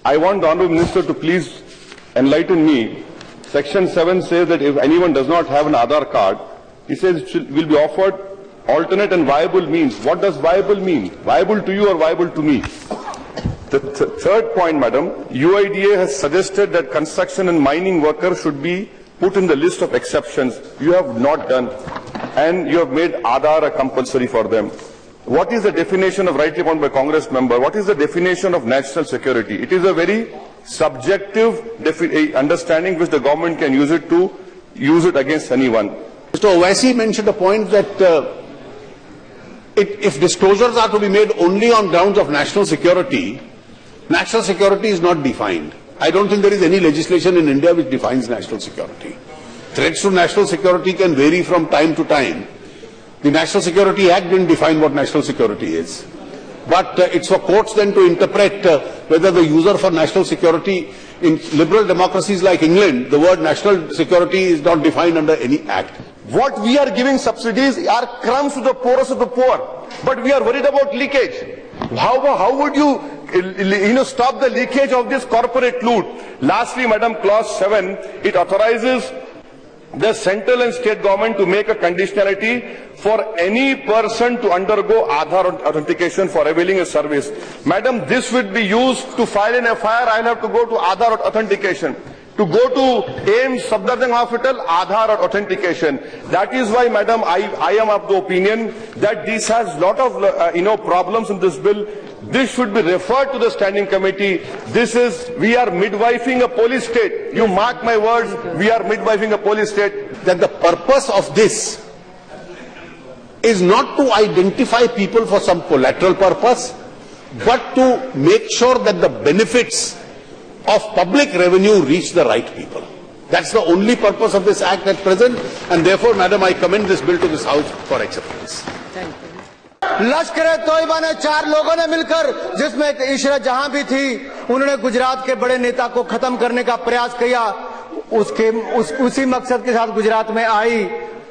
I want the Honourable Minister to please enlighten me. Section 7 says that if anyone does not have an Aadhaar card, he says it will be offered alternate and viable means. What does viable mean? Viable to you or viable to me? The third point, Madam, UIDA has suggested that construction and mining workers should be put in the list of exceptions. You have not done, and you have made Aadhaar compulsory for them. What is the definition of, rightly pointed by Congress member, what is the definition of national security? It is a very subjective understanding which the government can use it against anyone. Mr. Owaisi mentioned a point that if disclosures are to be made only on grounds of national security is not defined. I don't think there is any legislation in India which defines national security. Threats to national security can vary from time to time. The National Security Act didn't define what national security is. But it's for courts then to interpret whether the user for national security in liberal democracies like England, the word national security is not defined under any act. What we are giving subsidies are crumbs to the poorest of the poor, but we are worried about leakage. How would you stop the leakage of this corporate loot? Lastly, Madam, Clause 7, it authorizes the central and state government to make a conditionality for any person to undergo Aadhaar authentication for availing a service. Madam, this would be used to file an FIR. I'll have to go to Aadhaar authentication. To go to AIMS Safdarjung Hospital, Aadhaar authentication. That is why, Madam, I am of the opinion that this has lot of problems in this bill. This should be referred to the standing committee. We are midwifing a police state. You mark my words, we are midwifing a police state. That the purpose of this is not to identify people for some collateral purpose, but to make sure that the benefits of public revenue reach the right people. That's the only purpose of this act at present, and therefore, Madam, I commend this bill to this House for acceptance. लश्कर-ए-तोयबा ने 4 लोगों ने मिलकर, जिसमें इशरत जहां भी थी, उन्होंने गुजरात के बड़े नेता को खत्म करने का प्रयास किया। उसी मकसद के साथ गुजरात में आई।